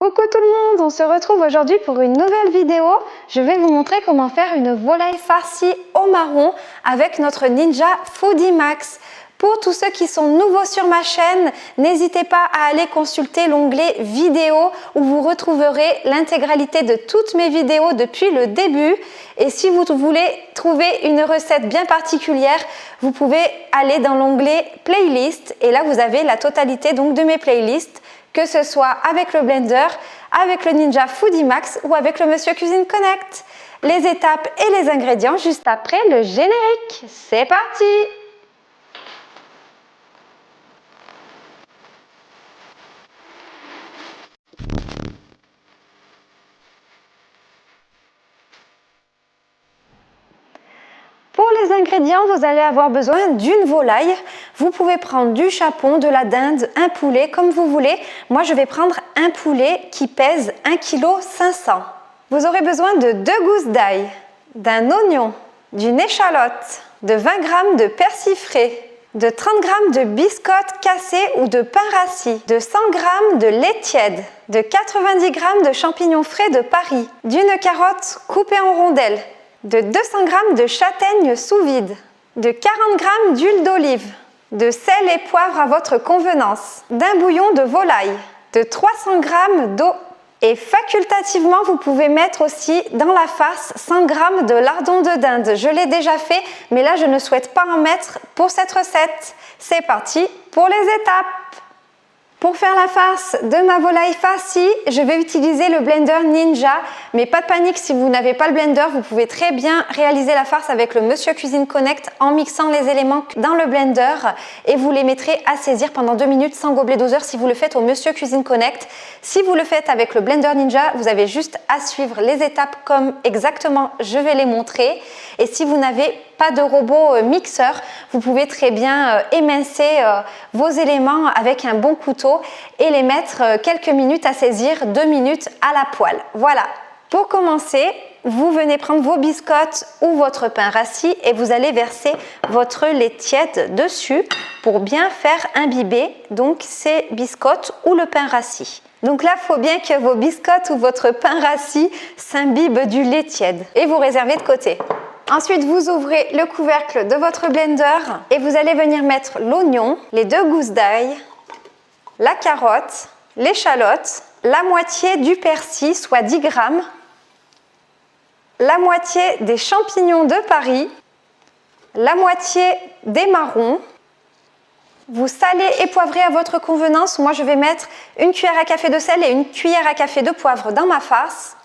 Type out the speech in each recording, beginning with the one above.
Coucou tout le monde, on se retrouve aujourd'hui pour une nouvelle vidéo. Je vais vous montrer comment faire une volaille farcie au marron avec notre Ninja Foodie Max. Pour tous ceux qui sont nouveaux sur ma chaîne, n'hésitez pas à aller consulter l'onglet vidéo où vous retrouverez l'intégralité de toutes mes vidéos depuis le début. Et si vous voulez trouver une recette bien particulière, vous pouvez aller dans l'onglet playlist et là vous avez la totalité donc de mes playlists, que ce soit avec le blender, avec le Ninja Foodie Max ou avec le Monsieur Cuisine Connect. Les étapes et les ingrédients juste après le générique. C'est parti! Pour les ingrédients, vous allez avoir besoin d'une volaille. Vous pouvez prendre du chapon, de la dinde, un poulet, comme vous voulez. Moi, je vais prendre un poulet qui pèse 1,5 kg. Vous aurez besoin de 2 gousses d'ail, d'un oignon, d'une échalote, de 20 g de persil frais, de 30 g de biscottes cassées ou de pain rassis, de 100 g de lait tiède, de 90 g de champignons frais de Paris, d'une carotte coupée en rondelles, de 200 g de châtaignes sous vide, de 40 g d'huile d'olive, de sel et poivre à votre convenance, d'un bouillon de volaille, de 300 g d'eau et facultativement vous pouvez mettre aussi dans la farce 100 g de lardons de dinde. Je l'ai déjà fait mais là je ne souhaite pas en mettre pour cette recette. C'est parti pour les étapes. Pour faire la farce de ma volaille farcie, je vais utiliser le blender Ninja, mais pas de panique si vous n'avez pas le blender, vous pouvez très bien réaliser la farce avec le Monsieur Cuisine Connect en mixant les éléments dans le blender et vous les mettrez à saisir pendant 2 minutes sans gobelet doseur si vous le faites au Monsieur Cuisine Connect. Si vous le faites avec le blender Ninja, vous avez juste à suivre les étapes comme exactement je vais les montrer. Et si vous n'avez pas de robot mixeur, vous pouvez très bien émincer vos éléments avec un bon couteau et les mettre quelques minutes à saisir, 2 minutes à la poêle. Voilà. Pour commencer, vous venez prendre vos biscottes ou votre pain rassis et vous allez verser votre lait tiède dessus pour bien faire imbiber donc ces biscottes ou le pain rassis. Donc là, il faut bien que vos biscottes ou votre pain rassis s'imbibent du lait tiède et vous réservez de côté. Ensuite, vous ouvrez le couvercle de votre blender et vous allez venir mettre l'oignon, les 2 gousses d'ail, la carotte, l'échalote, la moitié du persil, soit 10 g, la moitié des champignons de Paris, la moitié des marrons. Vous salez et poivrez à votre convenance. Moi, je vais mettre 1 cuillère à café de sel et 1 cuillère à café de poivre dans ma farce.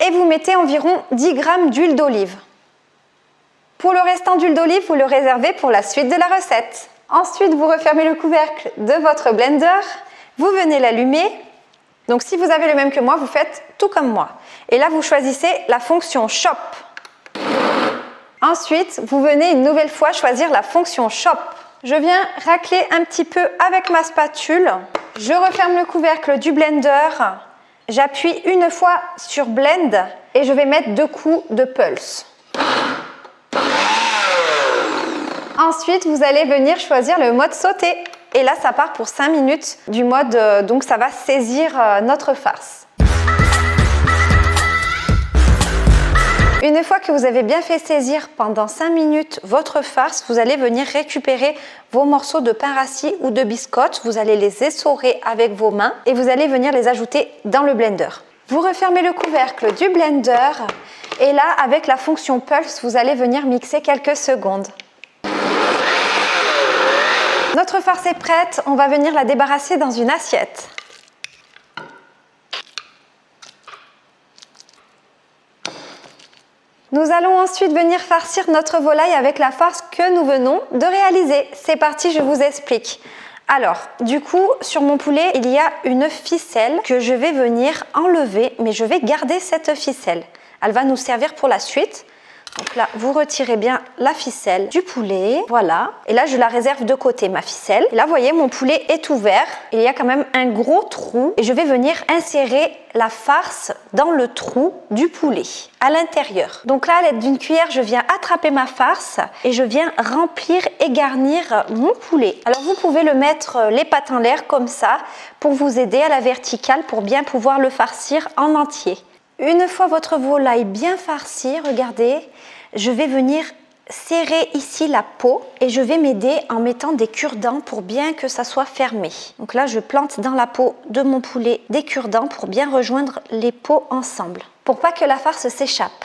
Et vous mettez environ 10 g d'huile d'olive. Pour le restant d'huile d'olive, vous le réservez pour la suite de la recette. Ensuite, vous refermez le couvercle de votre blender, vous venez l'allumer. Donc si vous avez le même que moi, vous faites tout comme moi. Et là, vous choisissez la fonction Shop. Ensuite, vous venez une nouvelle fois choisir la fonction Shop. Je viens racler un petit peu avec ma spatule. Je referme le couvercle du blender. J'appuie une fois sur Blend et je vais mettre 2 coups de pulse. Ensuite, vous allez venir choisir le mode sauté. Et là, ça part pour 5 minutes du mode, donc ça va saisir notre farce. Une fois que vous avez bien fait saisir pendant 5 minutes votre farce, vous allez venir récupérer vos morceaux de pain rassis ou de biscottes. Vous allez les essorer avec vos mains et vous allez venir les ajouter dans le blender. Vous refermez le couvercle du blender et là, avec la fonction Pulse, vous allez venir mixer quelques secondes. Notre farce est prête, on va venir la débarrasser dans une assiette. Nous allons ensuite venir farcir notre volaille avec la farce que nous venons de réaliser. C'est parti, je vous explique. Alors, du coup, sur mon poulet, il y a une ficelle que je vais venir enlever, mais je vais garder cette ficelle. Elle va nous servir pour la suite. Donc là, vous retirez bien la ficelle du poulet. Voilà. Et là, je la réserve de côté, ma ficelle. Et là, vous voyez, mon poulet est ouvert. Il y a quand même un gros trou. Et je vais venir insérer la farce dans le trou du poulet, à l'intérieur. Donc là, à l'aide d'une cuillère, je viens attraper ma farce et je viens remplir et garnir mon poulet. Alors, vous pouvez le mettre les pattes en l'air comme ça pour vous aider à la verticale pour bien pouvoir le farcir en entier. Une fois votre volaille bien farcie, regardez, je vais venir serrer ici la peau et je vais m'aider en mettant des cure-dents pour bien que ça soit fermé. Donc là, je plante dans la peau de mon poulet des cure-dents pour bien rejoindre les peaux ensemble, pour pas que la farce s'échappe.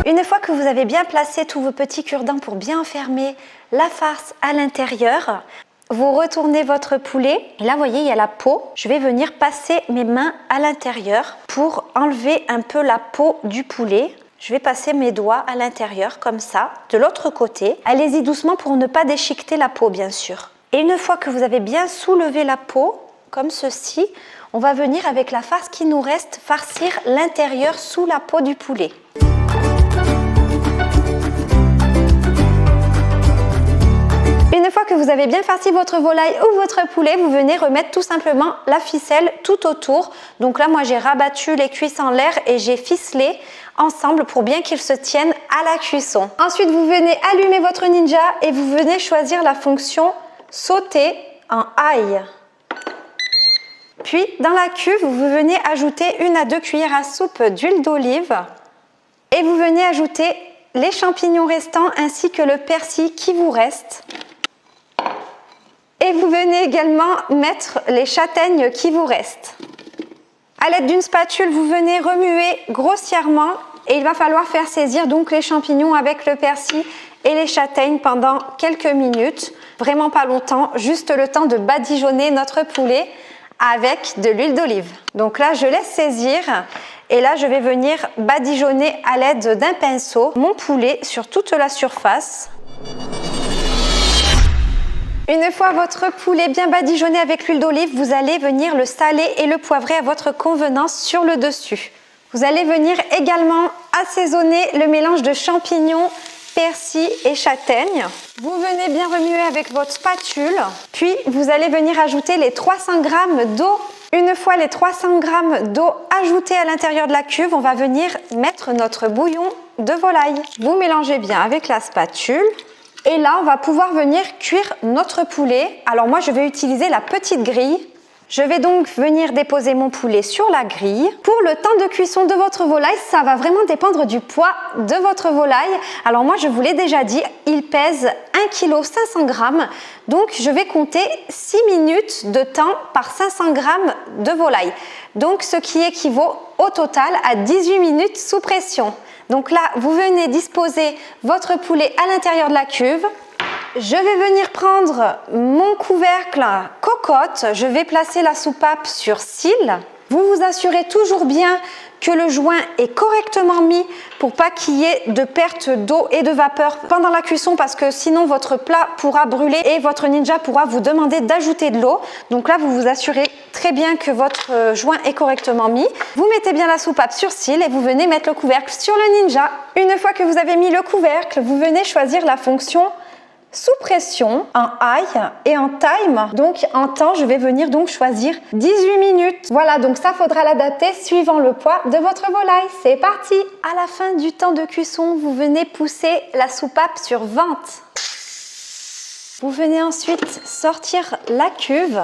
Une fois que vous avez bien placé tous vos petits cure-dents pour bien enfermer la farce à l'intérieur, vous retournez votre poulet. Et là, vous voyez, il y a la peau. Je vais venir passer mes mains à l'intérieur pour enlever un peu la peau du poulet. Je vais passer mes doigts à l'intérieur comme ça, de l'autre côté. Allez-y doucement pour ne pas déchiqueter la peau, bien sûr. Et une fois que vous avez bien soulevé la peau, comme ceci, on va venir avec la farce qui nous reste farcir l'intérieur sous la peau du poulet. Une fois que vous avez bien farci votre volaille ou votre poulet, vous venez remettre tout simplement la ficelle tout autour. Donc là, moi, j'ai rabattu les cuisses en l'air et j'ai ficelé ensemble pour bien qu'ils se tiennent à la cuisson. Ensuite, vous venez allumer votre Ninja et vous venez choisir la fonction sauter en ail. Puis, dans la cuve, vous venez ajouter 1 à 2 cuillères à soupe d'huile d'olive et vous venez ajouter les champignons restants ainsi que le persil qui vous reste. Et vous venez également mettre les châtaignes qui vous restent. À l'aide d'une spatule, vous venez remuer grossièrement et il va falloir faire saisir donc les champignons avec le persil et les châtaignes pendant quelques minutes. Vraiment pas longtemps, juste le temps de badigeonner notre poulet avec de l'huile d'olive. Donc là, je laisse saisir et là, je vais venir badigeonner à l'aide d'un pinceau mon poulet sur toute la surface. Une fois votre poulet bien badigeonné avec l'huile d'olive, vous allez venir le saler et le poivrer à votre convenance sur le dessus. Vous allez venir également assaisonner le mélange de champignons, persil et châtaigne. Vous venez bien remuer avec votre spatule, puis vous allez venir ajouter les 300 g d'eau. Une fois les 300 g d'eau ajoutés à l'intérieur de la cuve, on va venir mettre notre bouillon de volaille. Vous mélangez bien avec la spatule. Et là, on va pouvoir venir cuire notre poulet. Alors moi, je vais utiliser la petite grille. Je vais donc venir déposer mon poulet sur la grille. Pour le temps de cuisson de votre volaille, ça va vraiment dépendre du poids de votre volaille. Alors moi, je vous l'ai déjà dit, il pèse 1 kg 500 g. Donc, je vais compter 6 minutes de temps par 500 g de volaille. Donc, ce qui équivaut au total à 18 minutes sous pression. Donc là, vous venez disposer votre poulet à l'intérieur de la cuve. Je vais venir prendre mon couvercle cocotte. Je vais placer la soupape sur cils. Vous vous assurez toujours bien que le joint est correctement mis pour pas qu'il y ait de perte d'eau et de vapeur pendant la cuisson parce que sinon votre plat pourra brûler et votre Ninja pourra vous demander d'ajouter de l'eau. Donc là, vous vous assurez très bien que votre joint est correctement mis. Vous mettez bien la soupape sur cils et vous venez mettre le couvercle sur le Ninja. Une fois que vous avez mis le couvercle, vous venez choisir la fonction sous pression, en high et en time. Donc en temps, je vais venir donc choisir 18 minutes. Voilà, donc ça faudra l'adapter suivant le poids de votre volaille. C'est parti! À la fin du temps de cuisson, vous venez pousser la soupape sur vente. Vous venez ensuite sortir la cuve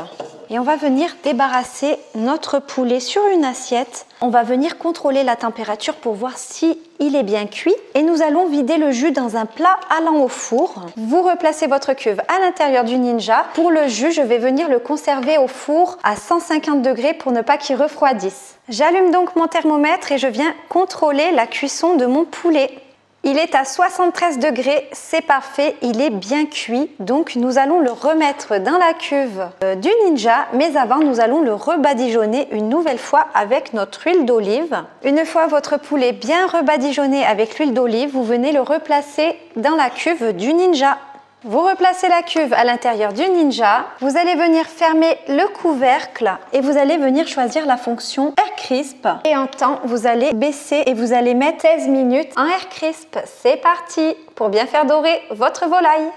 et on va venir débarrasser notre poulet sur une assiette. On va venir contrôler la température pour voir si il est bien cuit et nous allons vider le jus dans un plat allant au four. Vous replacez votre cuve à l'intérieur du Ninja. Pour le jus, je vais venir le conserver au four à 150 degrés pour ne pas qu'il refroidisse. J'allume donc mon thermomètre et je viens contrôler la cuisson de mon poulet. Il est à 73 degrés, c'est parfait, il est bien cuit. Donc nous allons le remettre dans la cuve du Ninja, mais avant nous allons le rebadigeonner une nouvelle fois avec notre huile d'olive. Une fois votre poulet bien rebadigeonné avec l'huile d'olive, vous venez le replacer dans la cuve du Ninja. Vous replacez la cuve à l'intérieur du Ninja. Vous allez venir fermer le couvercle et vous allez venir choisir la fonction Air Crisp. Et en temps, vous allez baisser et vous allez mettre 16 minutes en Air Crisp. C'est parti pour bien faire dorer votre volaille.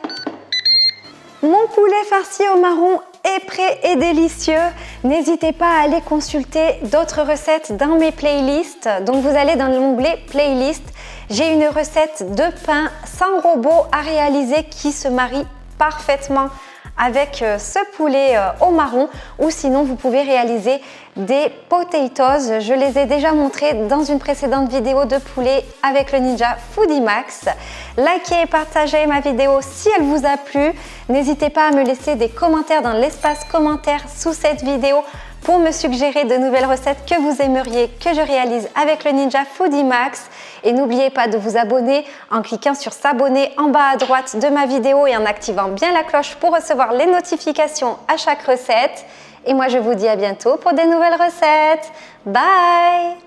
Mon poulet farci au marron est prêt et délicieux. N'hésitez pas à aller consulter d'autres recettes dans mes playlists. Donc vous allez dans l'onglet Playlist. J'ai une recette de pain sans robot à réaliser qui se marie parfaitement avec ce poulet au marron, ou sinon vous pouvez réaliser des potatoes. Je les ai déjà montrés dans une précédente vidéo de poulet avec le Ninja Foodie Max. Likez et partagez ma vidéo si elle vous a plu. N'hésitez pas à me laisser des commentaires dans l'espace commentaire sous cette vidéo pour me suggérer de nouvelles recettes que vous aimeriez que je réalise avec le Ninja Foodie Max. Et n'oubliez pas de vous abonner en cliquant sur s'abonner en bas à droite de ma vidéo et en activant bien la cloche pour recevoir les notifications à chaque recette. Et moi je vous dis à bientôt pour des nouvelles recettes. Bye!